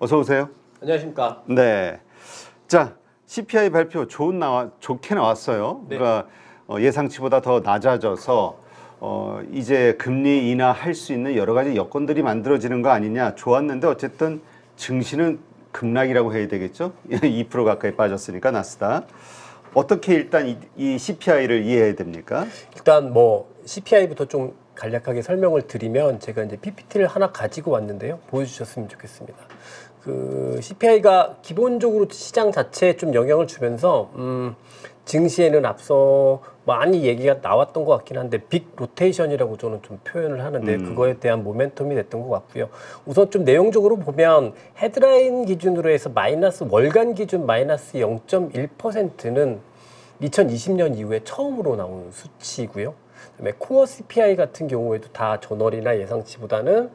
어서 오세요. 안녕하십니까. 네. 자, CPI 발표 좋게 나왔어요. 네. 그러니까 예상치보다 더 낮아져서 이제 금리 인하할 수 있는 여러 가지 여건들이 만들어지는 거 아니냐. 좋았는데 어쨌든 증시는 급락이라고 해야 되겠죠. 2% 가까이 빠졌으니까 나스닥. 어떻게 일단 이 CPI를 이해해야 됩니까? 일단 뭐 CPI부터 좀 간략하게 설명을 드리면 제가 이제 PPT를 하나 가지고 왔는데요. 보여주셨으면 좋겠습니다. 그 CPI가 기본적으로 시장 자체에 좀 영향을 주면서 증시에는 앞서 많이 얘기가 나왔던 것 같긴 한데 빅 로테이션이라고 저는 좀 표현을 하는데 그거에 대한 모멘텀이 됐던 것 같고요. 우선 좀 내용적으로 보면 헤드라인 기준으로 해서 월간 기준 마이너스 0.1%는 2020년 이후에 처음으로 나온 수치고요. 그다음에 코어 CPI 같은 경우에도 다 전월이나 예상치보다는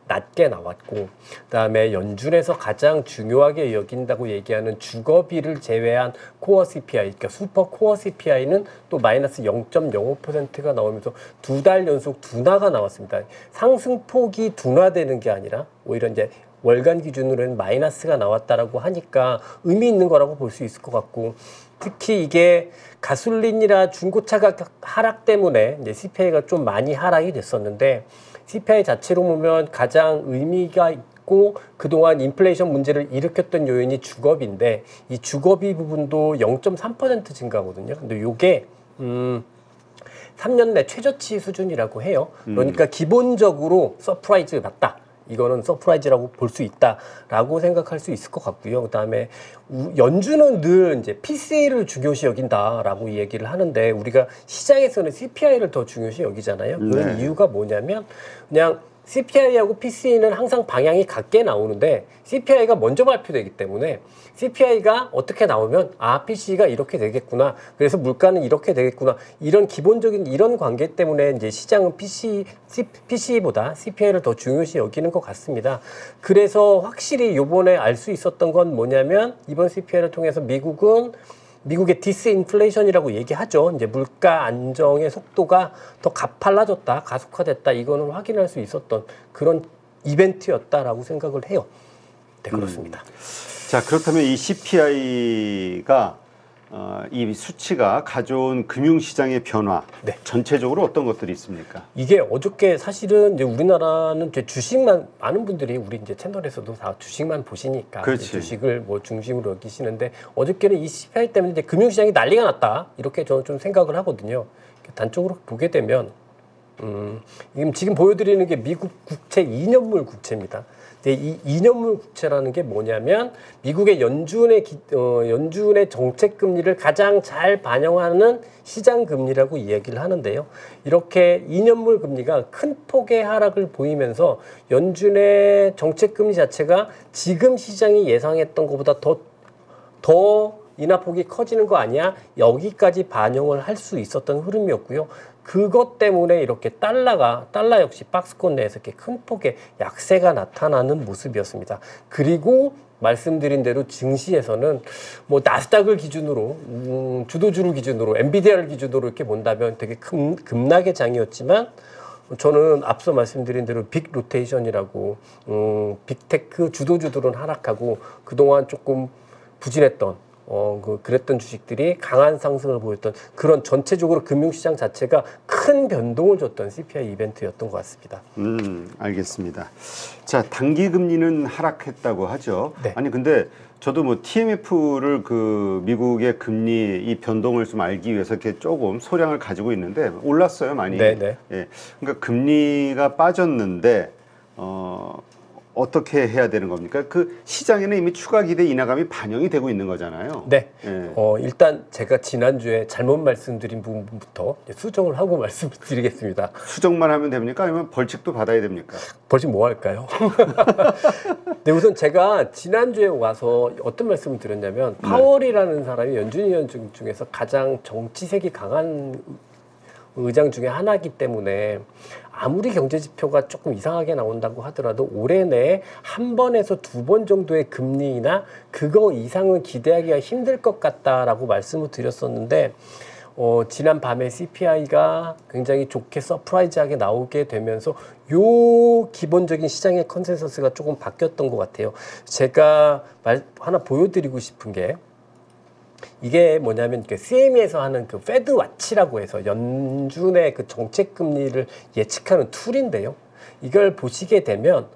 낮게 나왔고, 그다음에 연준에서 가장 중요하게 여긴다고 얘기하는 주거비를 제외한 코어 CPI, 그러니까 슈퍼 코어 CPI는 또 마이너스 0.05%가 나오면서 2달 연속 둔화가 나왔습니다. 상승폭이 둔화되는 게 아니라 오히려 이제 월간 기준으로는 마이너스가 나왔다라고 하니까 의미 있는 거라고 볼 수 있을 것 같고, 특히 이게 가솔린이나 중고차 가격 하락 때문에 이제 CPI가 좀 많이 하락이 됐었는데, CPI 자체로 보면 가장 의미가 있고 그동안 인플레이션 문제를 일으켰던 요인이 주거비인데, 이 주거비 부분도 0.3% 증가거든요. 근데 요게 3년 내 최저치 수준이라고 해요. 그러니까 기본적으로 서프라이즈 맞다. 이거는 서프라이즈라고 볼 수 있다라고 생각할 수 있을 것 같고요. 그다음에 연준은 늘 이제 PC를 중요시 여긴다라고 얘기를 하는데, 우리가 시장에서는 CPI를 더 중요시 여기잖아요. 그런 이유가 뭐냐면, 그냥 CPI하고 PC는 항상 방향이 같게 나오는데 CPI가 먼저 발표되기 때문에 CPI가 어떻게 나오면 PC가 이렇게 되겠구나, 그래서 물가는 이렇게 되겠구나, 이런 기본적인 이런 관계 때문에 이제 시장은 PC보다 CPI를 더 중요시 여기는 것 같습니다. 그래서 확실히 요번에 알 수 있었던 건 뭐냐면, 이번 CPI를 통해서 미국의 디스인플레이션이라고 얘기하죠. 이제 물가 안정의 속도가 더 가팔라졌다, 가속화됐다, 이거는 확인할 수 있었던 그런 이벤트였다라고 생각을 해요. 네, 그렇습니다. 자, 그렇다면 이 CPI가 이 수치가 가져온 금융시장의 변화, 네. 전체적으로 어떤 것들이 있습니까? 이게 어저께 사실은 이제 우리나라는 이제 주식만, 많은 분들이 우리 이제 채널에서도 다 주식만 보시니까 이제 주식을 뭐 중심으로 여기시는데, 어저께는 이 CPI 때문에 이제 금융시장이 난리가 났다, 이렇게 저는 좀 생각을 하거든요. 단적으로 보게 되면 지금 보여드리는 게 미국 국채 2년물 국채입니다. 이 2년물 국채라는 게 뭐냐면, 미국의 연준의 정책 금리를 가장 잘 반영하는 시장 금리라고 이야기를 하는데요. 이렇게 2년물 금리가 큰 폭의 하락을 보이면서 연준의 정책 금리 자체가 지금 시장이 예상했던 것보다 더 인하폭이 커지는 거 아니야? 여기까지 반영을 할 수 있었던 흐름이었고요. 그것 때문에 이렇게 달러 역시 박스권 내에서 이렇게 큰 폭의 약세가 나타나는 모습이었습니다. 그리고 말씀드린 대로 증시에서는 뭐 나스닥을 기준으로, 주도주를 기준으로, 엔비디아를 기준으로 이렇게 본다면 되게 급락의 장이었지만, 저는 앞서 말씀드린 대로 빅 로테이션이라고 빅테크 주도주들은 하락하고 그동안 조금 부진했던 그랬던 주식들이 강한 상승을 보였던, 그런 전체적으로 금융시장 자체가 큰 변동을 줬던 CPI 이벤트였던 것 같습니다. 알겠습니다. 자, 단기 금리는 하락했다고 하죠. 네. 아니 근데 저도 뭐 TMF를 그 미국의 금리 이 변동을 좀 알기 위해서 이렇게 조금 소량을 가지고 있는데 올랐어요, 많이. 네네. 예, 그러니까 금리가 빠졌는데 어떻게 해야 되는 겁니까? 그 시장에는 이미 추가 기대 인하감이 반영이 되고 있는 거잖아요. 네. 예. 일단 제가 지난주에 잘못 말씀드린 부분부터 수정을 하고 말씀드리겠습니다. 수정만 하면 됩니까? 아니면 벌칙도 받아야 됩니까? 벌칙 뭐 할까요? 네, 우선 제가 지난주에 와서 어떤 말씀을 드렸냐면, 파월이라는 사람이 연준 의원 중에서 가장 정치색이 강한 의장 중에 하나이기 때문에 아무리 경제 지표가 조금 이상하게 나온다고 하더라도 올해 내에 한 번에서 두 번 정도의 금리나 그거 이상은 기대하기가 힘들 것 같다라고 말씀을 드렸었는데, 지난 밤에 CPI가 굉장히 좋게 서프라이즈하게 나오게 되면서 요 기본적인 시장의 컨센서스가 조금 바뀌었던 것 같아요. 제가 하나 보여드리고 싶은 게 이게 뭐냐면 CME에서 하는 그 페드 와치라고 해서 연준의 그 정책 금리를 예측하는 툴인데요. 이걸 보시게 되면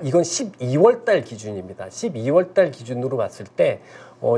이건 12월 달 기준입니다. 12월 달 기준으로 봤을 때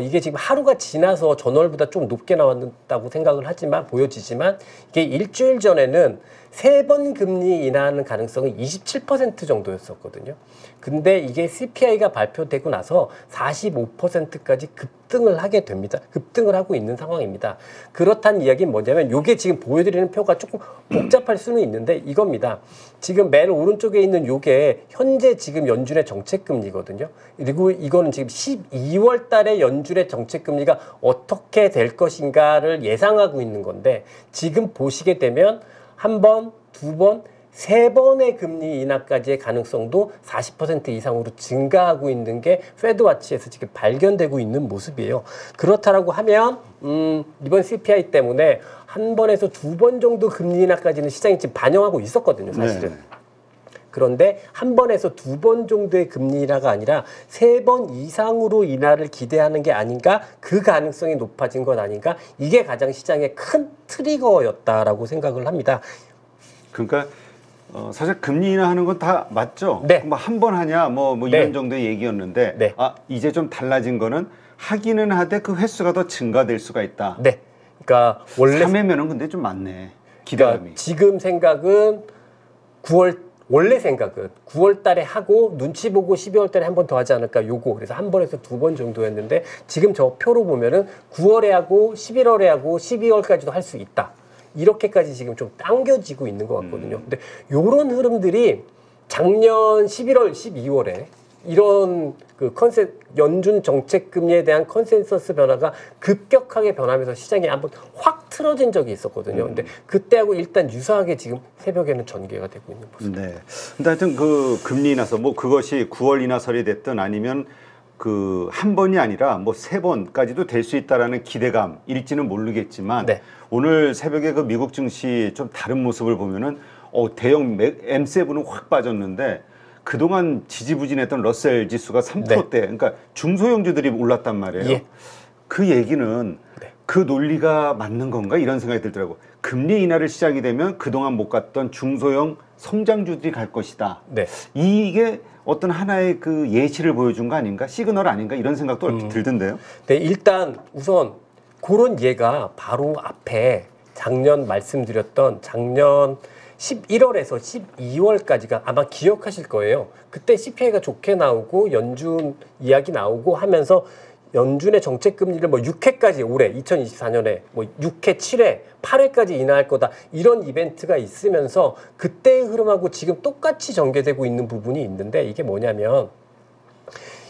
이게 지금 하루가 지나서 전월보다 좀 높게 나왔다고 생각을 하지만 보여지지만 이게 일주일 전에는 3번 금리 인하하는 가능성이 27% 정도였었거든요. 근데 이게 CPI가 발표되고 나서 45%까지 급등을 하게 됩니다. 급등을 하고 있는 상황입니다. 그렇다는 이야기는 뭐냐면 이게 지금 보여드리는 표가 조금 복잡할 수는 있는데 이겁니다. 지금 맨 오른쪽에 있는 이게 현재 지금 연준의 정책금리거든요. 그리고 이거는 지금 12월 달에 연준의 정책금리가 어떻게 될 것인가를 예상하고 있는 건데 지금 보시게 되면 한 번, 두 번, 3번의 금리 인하까지의 가능성도 40% 이상으로 증가하고 있는 게 페드와치에서 지금 발견되고 있는 모습이에요. 그렇다라고 하면 이번 CPI 때문에 한 번에서 2번 정도 금리 인하까지는 시장이 지금 반영하고 있었거든요, 사실은. 네. 그런데 한 번에서 2번 정도의 금리 인하가 아니라 3번 이상으로 인하를 기대하는 게 아닌가, 그 가능성이 높아진 것 아닌가, 이게 가장 시장의 큰 트리거였다라고 생각을 합니다. 그러니까 사실 금리 인하하는 건 다 맞죠? 네. 뭐 한 번 하냐 뭐 네. 이런 정도의 얘기였는데 네. 이제 좀 달라진 거는 하기는 하되 그 횟수가 더 증가될 수가 있다. 네. 그러니까 원래 3회면은 근데 좀 많네. 기대감이. 그러니까 지금 생각은 원래 생각은 9월 달에 하고 눈치 보고 12월 달에 한 번 더 하지 않을까 요거. 그래서 한 번에서 2번 정도였는데 지금 저 표로 보면은 9월에 하고 11월에 하고 12월까지도 할 수 있다. 이렇게까지 지금 좀 당겨지고 있는 것 같거든요. 근데 요런 흐름들이 작년 11월, 12월에 이런 그 연준 정책 금리에 대한 컨센서스 변화가 급격하게 변하면서 시장이 한번 확 틀어진 적이 있었거든요. 근데 그때하고 일단 유사하게 지금 새벽에는 전개가 되고 있는 모습. 네. 근데 하여튼 그 금리 인하서 뭐 그것이 9월 인하설이 됐든 아니면 그 한 번이 아니라 뭐 3번까지도 될 수 있다라는 기대감일지는 모르겠지만 네. 오늘 새벽에 그 미국 증시 좀 다른 모습을 보면은 대형 M7은 확 빠졌는데 그동안 지지부진했던 러셀 지수가 3%대, 그러니까 중소형주들이 올랐단 말이에요. 예. 그 얘기는 네. 그 논리가 맞는 건가 이런 생각이 들더라고. 금리 인하를 시작이 되면 그동안 못 갔던 중소형 성장주들이 갈 것이다. 네. 이게 어떤 하나의 그 예시를 보여준 거 아닌가? 시그널 아닌가? 이런 생각도 얼핏 들던데요. 네, 일단 우선 그런 예가 바로 앞에 작년 말씀드렸던 작년 11월에서 12월까지가 아마 기억하실 거예요. 그때 CPI가 좋게 나오고 연준 이야기 나오고 하면서 연준의 정책 금리를 뭐 6회까지 올해 2024년에 뭐 6회, 7회, 8회까지 인하할 거다. 이런 이벤트가 있으면서 그때의 흐름하고 지금 똑같이 전개되고 있는 부분이 있는데 이게 뭐냐면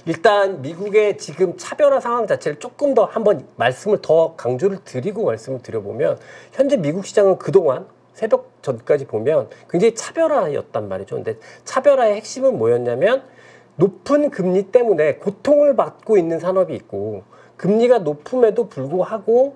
일단 미국의 지금 차별화 상황 자체를 조금 더 한번 말씀을 더 강조를 드리고 말씀을 드려보면 현재 미국 시장은 그동안 새벽 전까지 보면 굉장히 차별화였단 말이죠. 근데 차별화의 핵심은 뭐였냐면 높은 금리 때문에 고통을 받고 있는 산업이 있고 금리가 높음에도 불구하고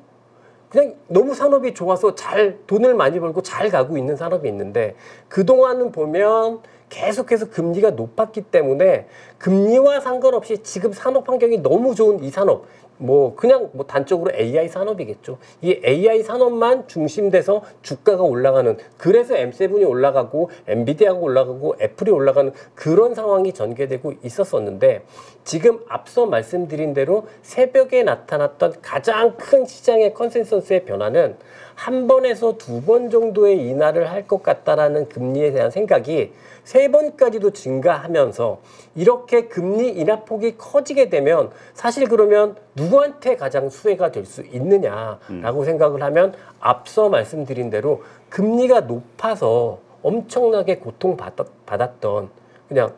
그냥 너무 산업이 좋아서 잘 돈을 많이 벌고 잘 가고 있는 산업이 있는데 그동안은 보면 계속해서 금리가 높았기 때문에 금리와 상관없이 지금 산업 환경이 너무 좋은 이 산업 뭐 그냥 뭐 단적으로 AI 산업이겠죠. 이 AI 산업만 중심돼서 주가가 올라가는 그래서 M7이 올라가고 엔비디아가 올라가고 애플이 올라가는 그런 상황이 전개되고 있었었는데 지금 앞서 말씀드린 대로 새벽에 나타났던 가장 큰 시장의 컨센서스의 변화는 한 번에서 2번 정도의 인하를 할 것 같다라는 금리에 대한 생각이 3번까지도 증가하면서 이렇게 금리 인하폭이 커지게 되면 사실 그러면 누구한테 가장 수혜가 될 수 있느냐라고 생각을 하면 앞서 말씀드린 대로 금리가 높아서 엄청나게 고통받았던 그냥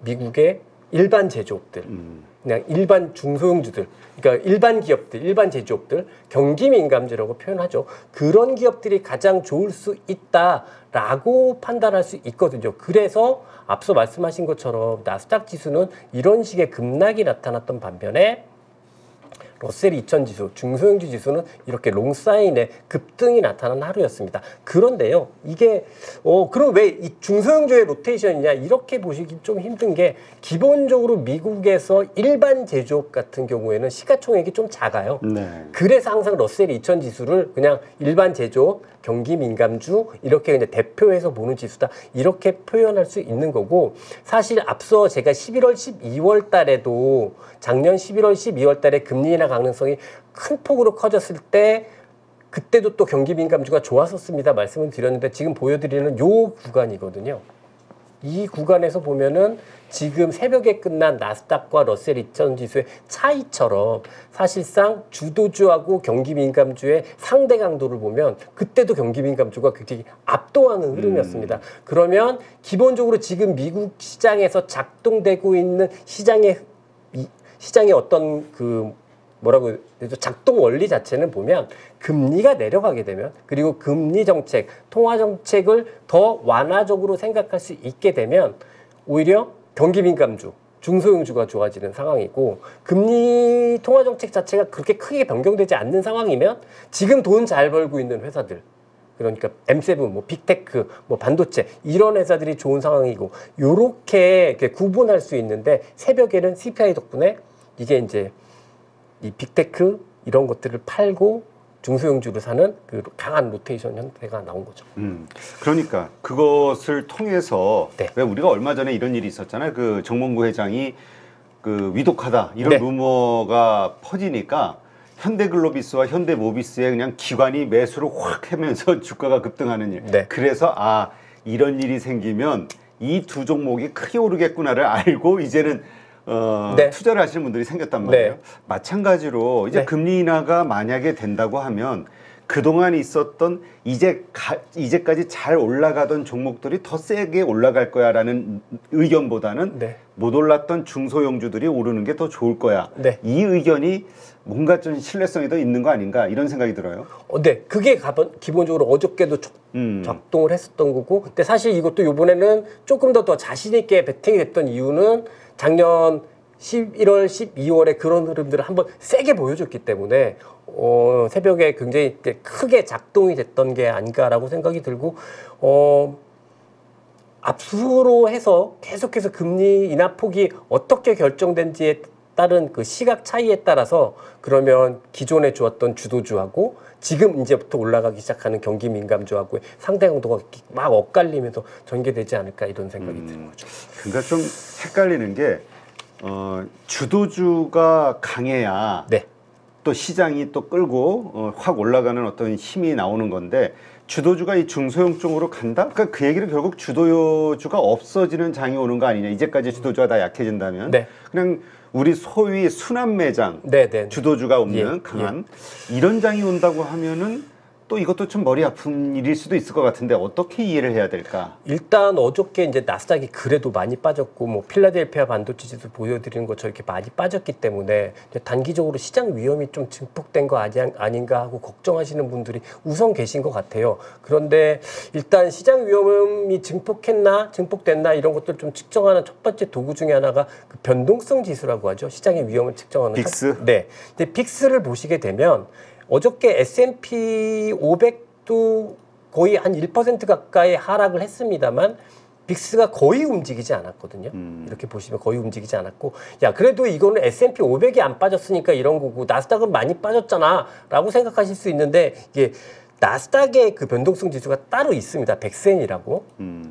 미국의 일반 제조업들 그냥 일반 중소형주들, 그러니까 일반 기업들, 일반 제조업들, 경기민감주라고 표현하죠. 그런 기업들이 가장 좋을 수 있다라고 판단할 수 있거든요. 그래서 앞서 말씀하신 것처럼 나스닥 지수는 이런 식의 급락이 나타났던 반면에 러셀 2000 지수, 중소형주 지수는 이렇게 롱사인의 급등이 나타난 하루였습니다. 그런데요, 이게 그럼 왜 이 중소형주의 로테이션이냐 이렇게 보시기 좀 힘든 게 기본적으로 미국에서 일반 제조업 같은 경우에는 시가총액이 좀 작아요. 네. 그래서 항상 러셀 2000 지수를 그냥 일반 제조업, 경기 민감주 이렇게 그냥 대표해서 보는 지수다 이렇게 표현할 수 있는 거고 사실 앞서 제가 11월, 12월 달에도 작년 11월, 12월 달에 금리 인하 가능성이 큰 폭으로 커졌을 때 그때도 또 경기 민감주가 좋았었습니다. 말씀을 드렸는데 지금 보여드리는 요 구간이거든요. 이 구간에서 보면은 지금 새벽에 끝난 나스닥과 러셀 2000 지수의 차이처럼 사실상 주도주하고 경기 민감주의 상대 강도를 보면 그때도 경기 민감주가 굉장히 압도하는 흐름이었습니다. 그러면 기본적으로 지금 미국 시장에서 작동되고 있는 시장의 어떤 그 뭐라고 해야 되죠? 작동 원리 자체는 보면 금리가 내려가게 되면 그리고 금리 정책, 통화 정책을 더 완화적으로 생각할 수 있게 되면 오히려 경기 민감주, 중소형주가 좋아지는 상황이고 금리 통화 정책 자체가 그렇게 크게 변경되지 않는 상황이면 지금 돈 잘 벌고 있는 회사들 그러니까 M7, 뭐 빅테크, 뭐 반도체 이런 회사들이 좋은 상황이고 요렇게 구분할 수 있는데 새벽에는 CPI 덕분에 이게 이제 이 빅테크 이런 것들을 팔고 중소형주를 사는 그 강한 로테이션 형태가 나온 거죠. 그러니까 그것을 통해서 네. 왜 우리가 얼마 전에 이런 일이 있었잖아요. 그 정몽구 회장이 그 위독하다 이런 네. 루머가 퍼지니까 현대글로비스와 현대모비스의 그냥 기관이 매수를 확 하면서 주가가 급등하는 일. 네. 그래서 이런 일이 생기면 이 두 종목이 크게 오르겠구나를 알고 이제는 네. 투자를 하시는 분들이 생겼단 말이에요. 네. 마찬가지로 이제 네. 금리 인하가 만약에 된다고 하면 그동안 있었던 이제까지 잘 올라가던 종목들이 더 세게 올라갈 거야라는 의견보다는 네. 못 올랐던 중소형주들이 오르는 게 더 좋을 거야. 네. 이 의견이 뭔가 좀 신뢰성이 더 있는 거 아닌가 이런 생각이 들어요. 네, 그게 기본적으로 어저께도 작동을 했었던 거고, 근데 사실 이것도 이번에는 조금 더 자신 있게 베팅이 됐던 이유는 작년 11월, 12월에 그런 흐름들을 한번 세게 보여줬기 때문에 새벽에 굉장히 크게 작동이 됐던 게 아닌가라고 생각이 들고 앞으로 해서 계속해서 금리 인하 폭이 어떻게 결정된지에 따른 그 시각 차이에 따라서 그러면 기존에 좋았던 주도주하고 지금 이제부터 올라가기 시작하는 경기 민감주하고의 상대 강도가 막 엇갈리면서 전개되지 않을까 이런 생각이 드는 거죠. 그러니까 좀 헷갈리는 게 주도주가 강해야 네. 또 시장이 또 끌고 확 올라가는 어떤 힘이 나오는 건데 주도주가 이 중소형 쪽으로 간다? 그러니까 그 얘기는 결국 주도주가 없어지는 장이 오는 거 아니냐. 이제까지 주도주가 다 약해진다면 네. 그냥 우리 소위 순환 매장 네. 주도주가 없는 예, 강한 이런 장이 온다고 하면은 또 이것도 좀 머리 아픈 일일 수도 있을 것 같은데 어떻게 이해를 해야 될까? 일단 어저께 이제 나스닥이 그래도 많이 빠졌고 뭐 필라델피아 반도체 지수 보여드리는 것처럼 이렇게 많이 빠졌기 때문에 이제 단기적으로 시장 위험이 좀 증폭된 거 아닌가 하고 걱정하시는 분들이 우선 계신 것 같아요. 그런데 일단 시장 위험이 증폭됐나 이런 것들 좀 측정하는 첫 번째 도구 중에 하나가 그 변동성 지수라고 하죠. 시장의 위험을 측정하는 빅스? 네. 근데 빅스를 보시게 되면 어저께 S&P 500도 거의 한 1% 가까이 하락을 했습니다만 빅스가 거의 움직이지 않았거든요. 이렇게 보시면 거의 움직이지 않았고 야 그래도 이거는 S&P 500이 안 빠졌으니까 이런 거고 나스닥은 많이 빠졌잖아 라고 생각하실 수 있는데 이게 나스닥의 그 변동성 지수가 따로 있습니다. 백센이라고.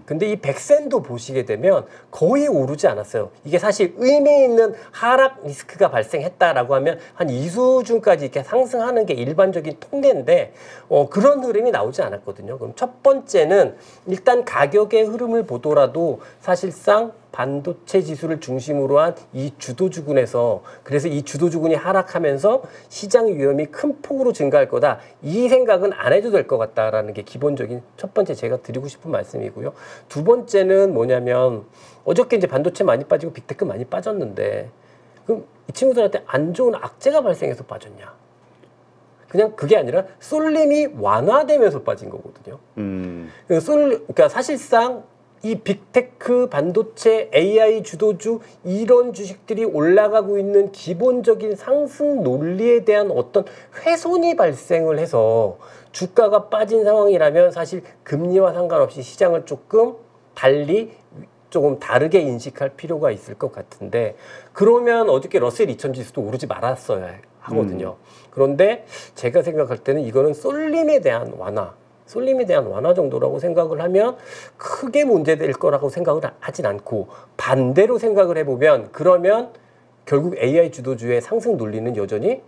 근데 이 백센도 보시게 되면 거의 오르지 않았어요. 이게 사실 의미 있는 하락 리스크가 발생했다라고 하면 한 이 수준까지 이렇게 상승하는 게 일반적인 통계인데 그런 흐름이 나오지 않았거든요. 그럼 첫 번째는 일단 가격의 흐름을 보더라도 사실상 반도체 지수를 중심으로 한 이 주도주군에서 그래서 이 주도주군이 하락하면서 시장 위험이 큰 폭으로 증가할 거다. 이 생각은 안 해도 될 것 같다라는 게 기본적인 첫 번째 제가 드리고 싶은 말씀이고요. 두 번째는 뭐냐면 어저께 이제 반도체 많이 빠지고 빅테크 많이 빠졌는데 그럼 이 친구들한테 안 좋은 악재가 발생해서 빠졌냐? 그냥 그게 아니라 쏠림이 완화되면서 빠진 거거든요. 그러니까 사실상 이 빅테크, 반도체, AI 주도주 이런 주식들이 올라가고 있는 기본적인 상승 논리에 대한 어떤 훼손이 발생을 해서 주가가 빠진 상황이라면 사실 금리와 상관없이 시장을 조금 다르게 인식할 필요가 있을 것 같은데, 그러면 어저께 러셀 2000 지수도 오르지 말았어야 하거든요. 그런데 제가 생각할 때는 이거는 쏠림에 대한 완화 정도라고 생각을 하면 크게 문제될 거라고 생각을 하진 않고, 반대로 생각을 해보면 그러면 결국 AI 주도주의 상승 논리는 여전히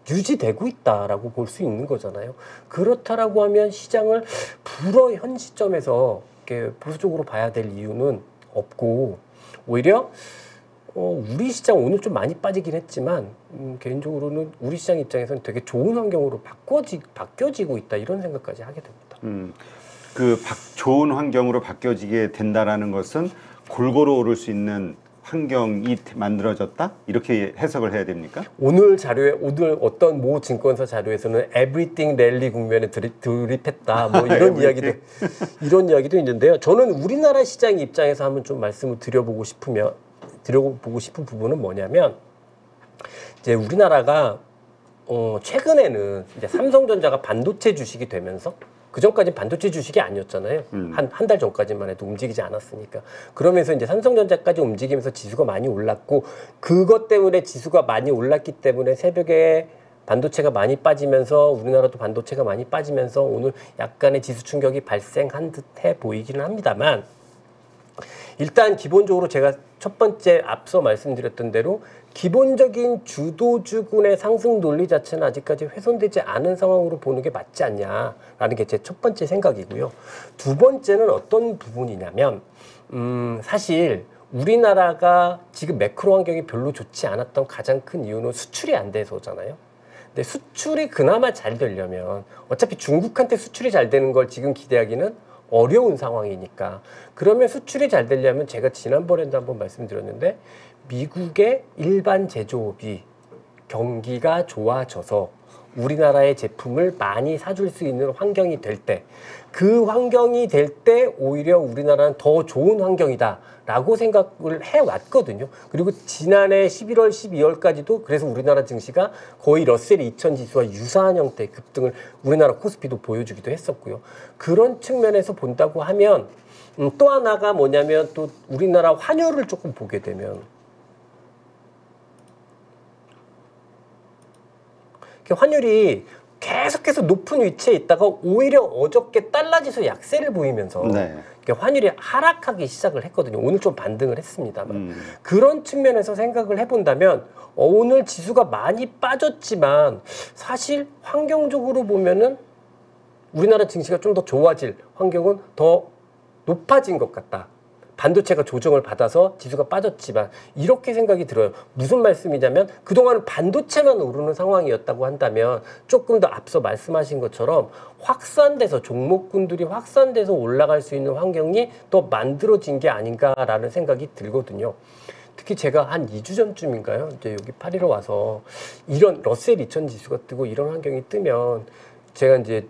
유지되고 있다라고 볼 수 있는 거잖아요. 그렇다라고 하면 시장을 불어 현 시점에서 이렇게 보수적으로 봐야 될 이유는 없고, 오히려 우리 시장 오늘 좀 많이 빠지긴 했지만 개인적으로는 우리 시장 입장에서는 되게 좋은 환경으로 바뀌어지고 있다, 이런 생각까지 하게 됩니다. 좋은 환경으로 바뀌어지게 된다라는 것은 골고루 오를 수 있는 환경이 만들어졌다? 이렇게 해석을 해야 됩니까? 오늘 어떤 모 증권사 자료에서는 everything 랠리 국면에 돌입했다, 뭐 이런 이야기도 있는데요. 저는 우리나라 시장 입장에서 한번 좀 말씀을 드려보고 싶은 부분은 뭐냐면, 이제 우리나라가 최근에는 이제 삼성전자가 반도체 주식이 되면서, 그 전까지는 반도체 주식이 아니었잖아요. 한 달 전까지만 해도 움직이지 않았으니까. 그러면서 이제 삼성전자까지 움직이면서 지수가 많이 올랐고, 그것 때문에 지수가 많이 올랐기 때문에 새벽에 반도체가 많이 빠지면서, 우리나라도 반도체가 많이 빠지면서 오늘 약간의 지수 충격이 발생한 듯해 보이기는 합니다만, 일단 기본적으로 제가 첫 번째 앞서 말씀드렸던 대로 기본적인 주도주군의 상승 논리 자체는 아직까지 훼손되지 않은 상황으로 보는 게 맞지 않냐라는 게 제 첫 번째 생각이고요. 두 번째는 어떤 부분이냐면, 사실 우리나라가 지금 매크로 환경이 별로 좋지 않았던 가장 큰 이유는 수출이 안 돼서잖아요. 근데 수출이 그나마 잘 되려면 어차피 중국한테 수출이 잘 되는 걸 지금 기대하기는 어려운 상황이니까, 그러면 수출이 잘 되려면 제가 지난번에도 한번 말씀드렸는데, 미국의 일반 제조업이 경기가 좋아져서 우리나라의 제품을 많이 사줄 수 있는 환경이 될 때, 그 환경이 될 때 오히려 우리나라는 더 좋은 환경이다라고 생각을 해왔거든요. 그리고 지난해 11월, 12월까지도 그래서 우리나라 증시가 거의 러셀 2000 지수와 유사한 형태의 급등을 우리나라 코스피도 보여주기도 했었고요. 그런 측면에서 본다고 하면 또 하나가 뭐냐면, 또 우리나라 환율을 조금 보게 되면, 환율이 계속해서 높은 위치에 있다가 오히려 어저께 달러 지수 약세를 보이면서 환율이 하락하기 시작을 했거든요. 오늘 좀 반등을 했습니다만. 그런 측면에서 생각을 해본다면 오늘 지수가 많이 빠졌지만 사실 환경적으로 보면은 우리나라 증시가 좀 더 좋아질 환경은 더 높아진 것 같다. 반도체가 조정을 받아서 지수가 빠졌지만, 이렇게 생각이 들어요. 무슨 말씀이냐면, 그동안은 반도체만 오르는 상황이었다고 한다면 조금 더 앞서 말씀하신 것처럼 확산돼서, 종목군들이 확산돼서 올라갈 수 있는 환경이 더 만들어진 게 아닌가라는 생각이 들거든요. 특히 제가 한 2주 전쯤인가요? 이제 여기 파리로 와서 이런 러셀 2000 지수가 뜨고 이런 환경이 뜨면, 제가 이제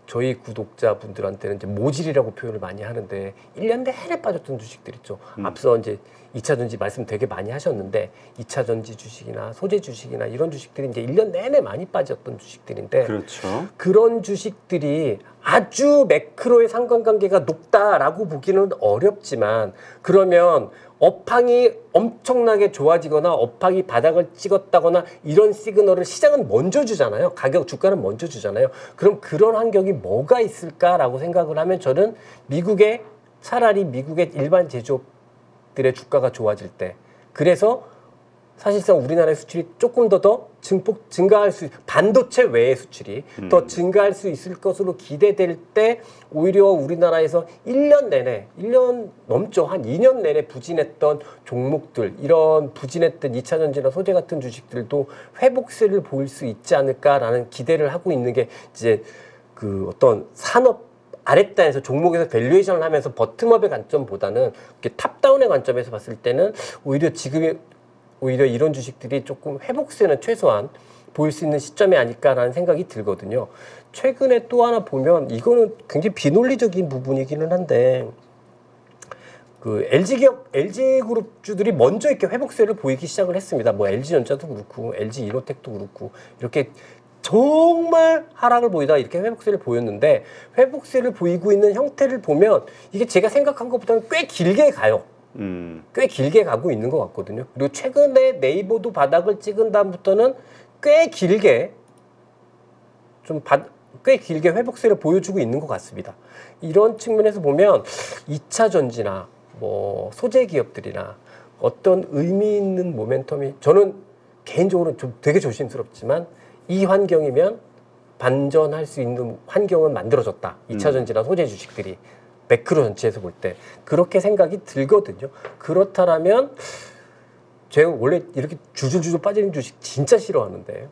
저희 구독자분들한테는 이제 모질이라고 표현을 많이 하는데, 1년 내내 빠졌던 주식들 있죠. 앞서 이제 2차 전지 말씀 되게 많이 하셨는데, 2차 전지 주식이나 소재 주식이나 이런 주식들이 이제 1년 내내 많이 빠졌던 주식들인데, 그렇죠. 그런 주식들이 아주 매크로의 상관관계가 높다라고 보기는 어렵지만, 그러면 업황이 엄청나게 좋아지거나 업황이 바닥을 찍었다거나 이런 시그널을 시장은 먼저 주잖아요. 주가는 먼저 주잖아요. 그럼 그런 환경이 뭐가 있을까라고 생각을 하면, 저는 차라리 미국의 일반 제조업들의 주가가 좋아질 때, 그래서 사실상 우리나라의 수출이 조금 더 증가할 반도체 외의 수출이 더 증가할 수 있을 것으로 기대될 때, 오히려 우리나라에서 1년 넘죠. 한 2년 내내 부진했던 종목들, 이런 부진했던 2차 전지나 소재 같은 주식들도 회복세를 보일 수 있지 않을까라는 기대를 하고 있는 게, 이제 그 어떤 산업 아랫단에서 종목에서 밸류에이션을 하면서 버텀업의 관점보다는 탑다운의 관점에서 봤을 때는 오히려 이런 주식들이 조금 회복세는 최소한 보일 수 있는 시점이 아닐까라는 생각이 들거든요. 최근에 또 하나 보면, 이거는 굉장히 비논리적인 부분이기는 한데, 그 LG 그룹주들이 먼저 이렇게 회복세를 보이기 시작을 했습니다. 뭐 LG전자도 그렇고 LG 이노텍도 그렇고 이렇게 정말 하락을 보이다 이렇게 회복세를 보였는데 회복세를 보이고 있는 형태를 보면 이게 제가 생각한 것보다는 꽤 길게 가요. 꽤 길게 가고 있는 것 같거든요. 그리고 최근에 네이버도 바닥을 찍은 다음부터는 꽤 길게 꽤 길게 회복세를 보여주고 있는 것 같습니다. 이런 측면에서 보면 2차 전지나 뭐 소재 기업들이나 어떤 의미 있는 모멘텀이 저는 개인적으로 좀 되게 조심스럽지만 이 환경이면 반전할 수 있는 환경은 만들어졌다. 2차 전지나 소재 주식들이 매크로 전체에서 볼 때 그렇게 생각이 들거든요. 그렇다면 제가 원래 이렇게 줄줄줄 빠지는 주식 진짜 싫어하는데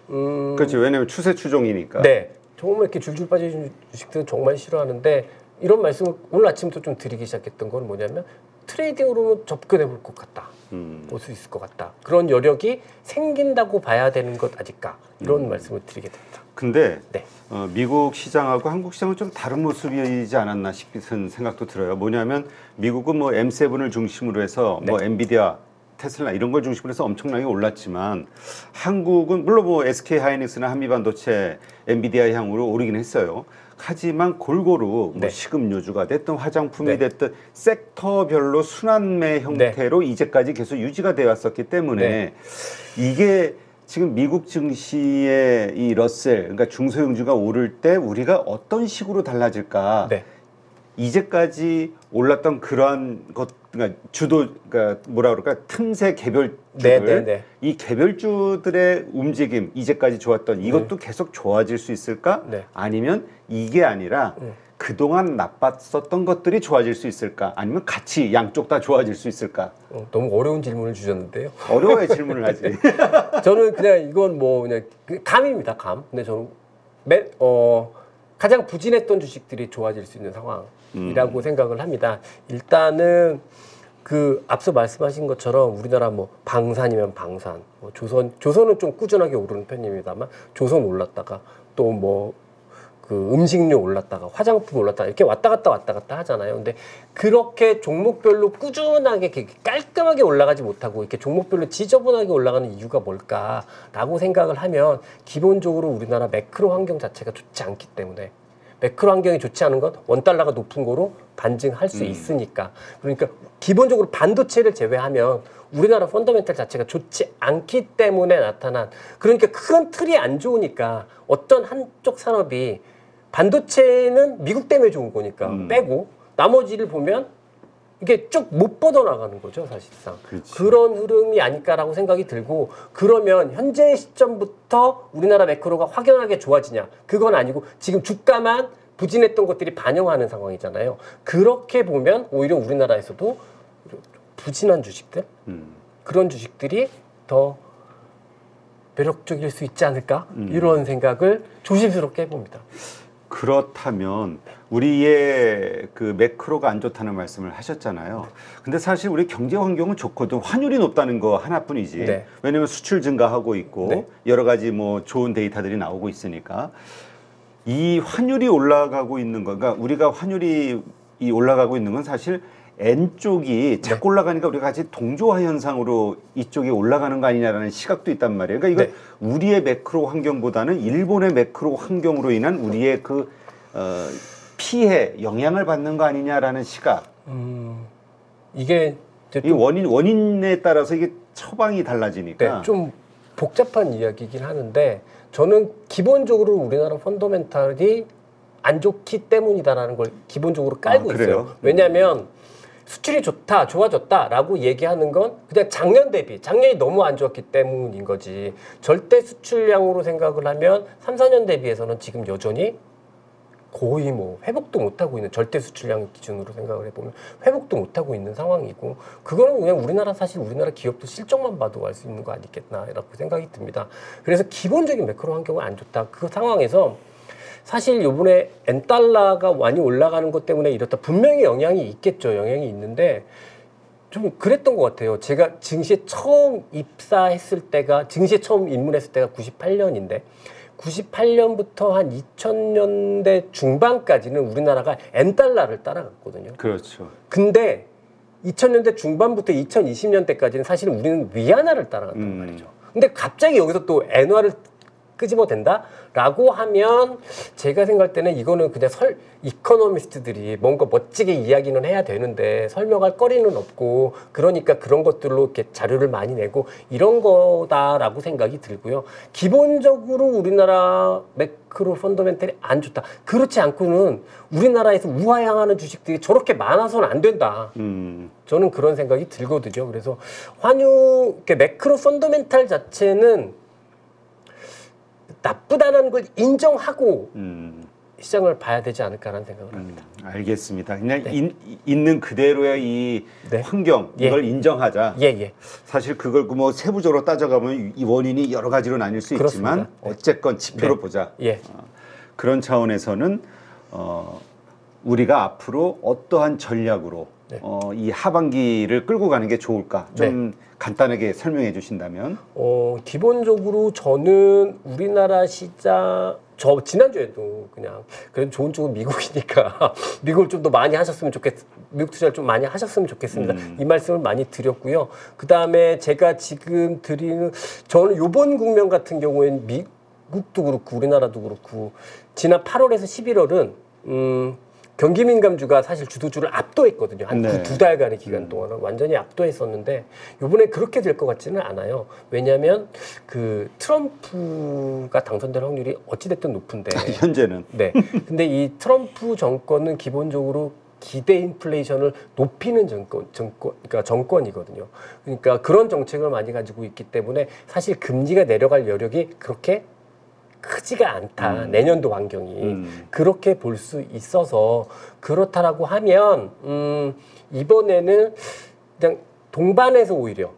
그렇지. 왜냐하면 추세 추종이니까. 네. 정말 이렇게 줄줄 빠지는 주식들은 정말 싫어하는데 이런 말씀을 오늘 아침부터 좀 드리기 시작했던 건 뭐냐면 트레이딩으로는 접근해 볼 것 같다. 볼 수 있을 것 같다. 그런 여력이 생긴다고 봐야 되는 것 아닐까. 이런 말씀을 드리게 됩니다. 근데 네. 미국 시장하고 한국 시장은 좀 다른 모습이지 않았나 싶은 생각도 들어요. 뭐냐면 미국은 뭐 M7을 중심으로 해서 뭐 엔비디아, 테슬라 이런 걸 중심으로 해서 엄청나게 올랐지만 한국은 물론 뭐 SK 하이닉스나 한미반도체, 엔비디아 향으로 오르긴 했어요. 하지만 골고루 뭐 식음료주가 됐든 화장품이 됐든 섹터별로 순환매 형태로 이제까지 계속 유지가 되어 왔었기 때문에 이게 지금 미국 증시의 이 러셀, 그러니까 중소형주가 오를 때 우리가 어떤 식으로 달라질까? 이제까지 올랐던 그러한 것, 그러니까 그러니까 뭐라 그럴까? 틈새 개별주들, 이 개별주들의 움직임, 이제까지 좋았던 이것도 계속 좋아질 수 있을까? 아니면 이게 아니라 그동안 나빴었던 것들이 좋아질 수 있을까? 아니면 같이 양쪽 다 좋아질 수 있을까? 너무 어려운 질문을 주셨는데요. 어려워야 질문을 하지. 저는 그냥 이건 뭐 그냥 감입니다. 감. 근데 저는 가장 부진했던 주식들이 좋아질 수 있는 상황이라고 생각을 합니다. 일단은 그 앞서 말씀하신 것처럼 우리나라 뭐 방산이면 방산, 뭐 조선은 좀 꾸준하게 오르는 편입니다만 조선 올랐다가 또 뭐 그 음식료 올랐다가 화장품 올랐다가 이렇게 왔다 갔다 하잖아요. 근데 그렇게 종목별로 꾸준하게 이렇게 깔끔하게 올라가지 못하고 이렇게 종목별로 지저분하게 올라가는 이유가 뭘까라고 생각을 하면 기본적으로 우리나라 매크로 환경 자체가 좋지 않기 때문에 매크로 환경이 좋지 않은 건 원달러가 높은 거로 반증할 수 있으니까. 그러니까 기본적으로 반도체를 제외하면 우리나라 펀더멘탈 자체가 좋지 않기 때문에 나타난, 그러니까 큰 틀이 안 좋으니까 어떤 한쪽 산업이 반도체는 미국 때문에 좋은 거니까 빼고 나머지를 보면 이게 쭉 못 뻗어나가는 거죠, 사실상. 그렇지. 그런 흐름이 아닐까라고 생각이 들고, 그러면 현재 시점부터 우리나라 매크로가 확연하게 좋아지냐? 그건 아니고 지금 주가만 부진했던 것들이 반영하는 상황이잖아요. 그렇게 보면 오히려 우리나라에서도 부진한 주식들, 그런 주식들이 더 매력적일 수 있지 않을까? 이런 생각을 조심스럽게 해봅니다. 그렇다면 우리의 그 매크로가 안 좋다는 말씀을 하셨잖아요. 근데 사실 우리 경제 환경은 좋거든. 환율이 높다는 거 하나뿐이지. 왜냐면 수출 증가하고 있고 여러 가지 뭐 좋은 데이터들이 나오고 있으니까 이 환율이 올라가고 있는 거, 그러니까 우리가 환율이 올라가고 있는 건 사실 N 쪽이 자꾸 올라가니까 우리가 같이 동조화 현상으로 이쪽이 올라가는 거 아니냐라는 시각도 있단 말이에요. 그러니까 이거 우리의 매크로 환경보다는 일본의 매크로 환경으로 인한 우리의 그 피해, 영향을 받는 거 아니냐라는 시각. 이게 이 원인에 따라서 이게 처방이 달라지니까. 좀 복잡한 이야기이긴 하는데 저는 기본적으로 우리나라 펀더멘탈이 안 좋기 때문이다라는 걸 기본적으로 깔고 있어요. 왜냐하면 수출이 좋아졌다라고 얘기하는 건 그냥 작년이 너무 안 좋았기 때문인 거지. 절대 수출량으로 생각을 하면 3, 4년 대비해서는 지금 여전히 거의 뭐 회복도 못하고 있는, 절대 수출량 기준으로 생각을 해보면 회복도 못하고 있는 상황이고, 그거는 그냥 사실 우리나라 기업도 실적만 봐도 알 수 있는 거 아니겠나라고 생각이 듭니다. 그래서 기본적인 매크로 환경은 안 좋다. 그 상황에서 사실 요번에 N달러가 많이 올라가는 것 때문에 이렇다. 분명히 영향이 있겠죠. 영향이 있는데 좀 그랬던 것 같아요. 제가 증시에 처음 증시에 처음 입문했을 때가 98년인데 98년부터 한 2000년대 중반까지는 우리나라가 N달러를 따라갔거든요. 그렇죠. 근데 2000년대 중반부터 2020년대까지는 사실 우리는 위안화를 따라갔단 말이죠. 근데 갑자기 여기서 또 엔화를 끄집어 댄다라고 하면 제가 생각할 때는 이거는 그냥 이코노미스트들이 뭔가 멋지게 이야기는 해야 되는데 설명할 거리는 없고 그러니까 그런 것들로 이렇게 자료를 많이 내고 이런 거다라고 생각이 들고요. 기본적으로 우리나라 매크로 펀더멘털이 안 좋다. 그렇지 않고는 우리나라에서 우하향하는 주식들이 저렇게 많아서는 안 된다. 저는 그런 생각이 들거든요. 그래서 환율 매크로 펀더멘털 자체는 나쁘다는 걸 인정하고 시장을 봐야 되지 않을까라는 생각을 합니다. 알겠습니다. 그냥 있는 그대로의 이 환경 이걸 인정하자. 사실 그걸 뭐 세부적으로 따져가면 이 원인이 여러 가지로 나뉠 수 그렇습니다. 있지만 어쨌건 지표로 보자. 그런 차원에서는 우리가 앞으로 어떠한 전략으로 이 하반기를 끌고 가는 게 좋을까? 좀 간단하게 설명해 주신다면. 기본적으로 저는 우리나라 시장 지난주에도 그냥 그래도 좋은 쪽은 미국이니까 미국을 좀 더 많이 하셨으면 미국 투자를 좀 많이 하셨으면 좋겠습니다. 이 말씀을 많이 드렸고요. 그 다음에 제가 지금 저는 요번 국면 같은 경우에는 미국도 그렇고 우리나라도 그렇고 지난 8월에서 11월은 경기민감주가 사실 주도주를 압도했거든요. 한 두 달간의 기간 동안은 완전히 압도했었는데 이번에 그렇게 될 것 같지는 않아요. 왜냐하면 그 트럼프가 당선될 확률이 어찌됐든 높은데 현재는. 근데 이 트럼프 정권은 기본적으로 기대 인플레이션을 높이는 그러니까 정권이거든요. 그러니까 그런 정책을 많이 가지고 있기 때문에 사실 금리가 내려갈 여력이 그렇게 크지가 않다. 내년도 환경이 그렇게 볼 수 있어서 그렇다라고 하면 이번에는 그냥 동반해서 오히려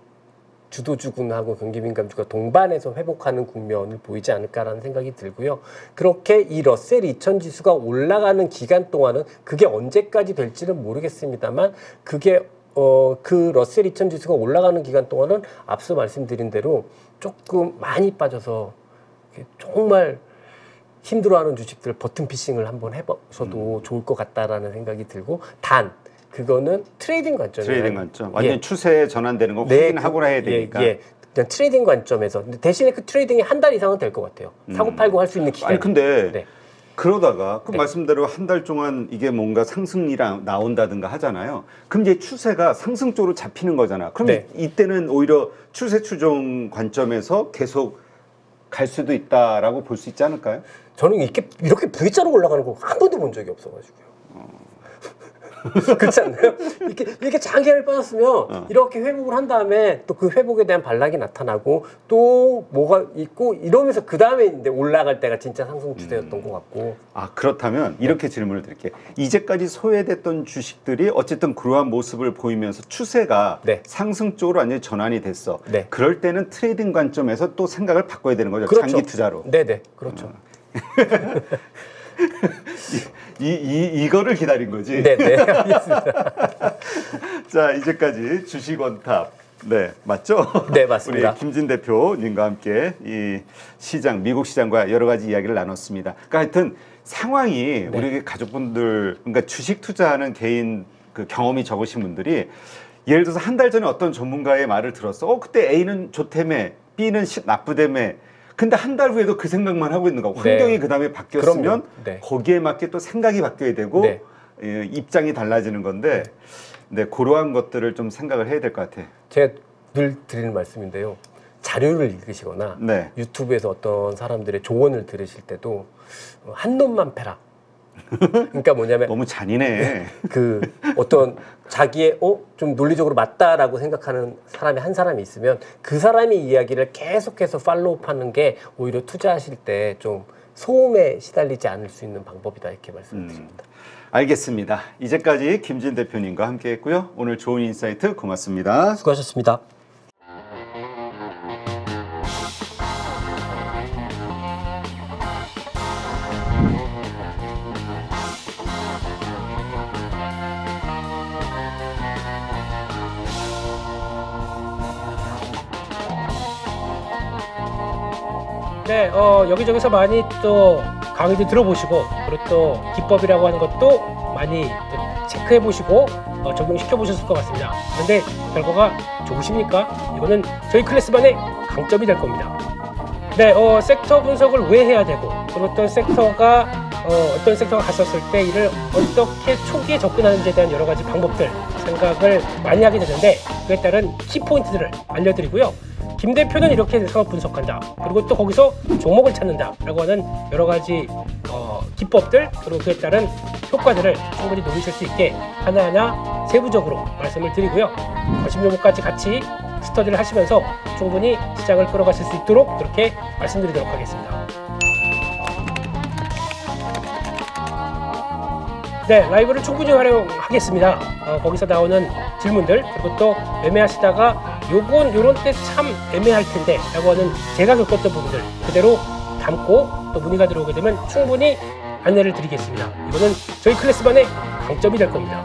주도주군하고 경기민감주가 동반해서 회복하는 국면을 보이지 않을까라는 생각이 들고요. 그렇게 이 러셀 2000 지수가 올라가는 기간 동안은 그게 언제까지 될지는 모르겠습니다만 그게 그 러셀 2000 지수가 올라가는 기간 동안은 앞서 말씀드린 대로 조금 많이 빠져서 정말 힘들어하는 주식들 버튼 피싱을 한번 해보셔도 좋을 것 같다라는 생각이 들고 그거는 트레이딩 관점이에요. 트레이딩 관점. 완전 추세에 전환되는 거 확인하고 해야 되니까. 그냥 트레이딩 관점에서 대신에 그 트레이딩이 한 달 이상은 될 것 같아요. 사고 팔고 할 수 있는 기간이. 아니 근데 그러다가 그 말씀대로 한 달 동안 이게 뭔가 상승이 나온다든가 하잖아요. 그럼 이제 추세가 상승 쪽으로 잡히는 거잖아. 그럼 이때는 오히려 추세 추종 관점에서 계속 갈 수도 있다라고 볼 수 있지 않을까요? 저는 이렇게 V자로 올라가는 거 한 번도 본 적이 없어가지고요. 그렇지 않나요? 이렇게 장기를 빠졌으면 이렇게 회복을 한 다음에 또 그 회복에 대한 반락이 나타나고 또 뭐가 있고 이러면서 그 다음에 이제 올라갈 때가 진짜 상승 추세였던 것 같고. 그렇다면 이렇게 질문을 드릴게요. 이제까지 소외됐던 주식들이 어쨌든 그러한 모습을 보이면서 추세가 상승 쪽으로 완전히 전환이 됐어. 그럴 때는 트레이딩 관점에서 또 생각을 바꿔야 되는 거죠. 그렇죠. 장기 투자로. 그렇죠. 이거를 기다린 거지. 알겠습니다. 자, 이제까지 주식원탑. 맞죠? 맞습니다. 우리 김진 대표님과 함께 이 미국 시장과 여러 가지 이야기를 나눴습니다. 그러니까 하여튼 상황이 우리 가족분들, 그러니까 주식 투자하는 개인 그 경험이 적으신 분들이 예를 들어서 한 달 전에 어떤 전문가의 말을 들었어. 그때 A는 좋다며, B는 나쁘다며. 근데 한 달 후에도 그 생각만 하고 있는 거. 환경이 그 다음에 바뀌었으면 거기에 맞게 또 생각이 바뀌어야 되고 입장이 달라지는 건데 그러한 것들을 좀 생각을 해야 될 것 같아. 제가 늘 드리는 말씀인데요. 자료를 읽으시거나 유튜브에서 어떤 사람들의 조언을 들으실 때도 한 놈만 패라. 그러니까 뭐냐면 너무 잔인해. 그 어떤 자기의 좀 논리적으로 맞다라고 생각하는 사람이 한 사람이 있으면 그 사람의 이야기를 계속해서 팔로우하는 게 오히려 투자하실 때 좀 소음에 시달리지 않을 수 있는 방법이다 이렇게 말씀드립니다. 알겠습니다. 이제까지 김진 대표님과 함께했고요. 오늘 좋은 인사이트 고맙습니다. 수고하셨습니다. 여기저기서 많이 또 강의도 들어보시고 그리고 또 기법이라고 하는 것도 많이 또 체크해 보시고 적용시켜 보셨을 것 같습니다. 그런데 결과가 좋으십니까? 이거는 저희 클래스반의 강점이 될 겁니다. 네, 섹터 분석을 왜 해야 되고 그리고 어떤 섹터가 갔었을 때 이를 어떻게 초기에 접근하는지에 대한 여러 가지 방법들 생각을 많이 하게 되는데 그에 따른 키포인트들을 알려드리고요. 김 대표는 이렇게 사업 분석한다. 그리고 또 거기서 종목을 찾는다. 라고 하는 여러 가지 기법들 그리고 그에 따른 효과들을 충분히 노리실 수 있게 하나하나 세부적으로 말씀을 드리고요. 거심 종목까지 같이 스터디를 하시면서 충분히 시장을 끌어가실 수 있도록 그렇게 말씀드리도록 하겠습니다. 네, 라이브를 충분히 활용하겠습니다. 거기서 나오는 질문들 그리고 또 매매하시다가 요런 때 참 애매할 텐데 라고 하는 제가 겪었던 부분들 그대로 담고 또 문의가 들어오게 되면 충분히 안내를 드리겠습니다. 이거는 저희 클래스반의 강점이 될 겁니다.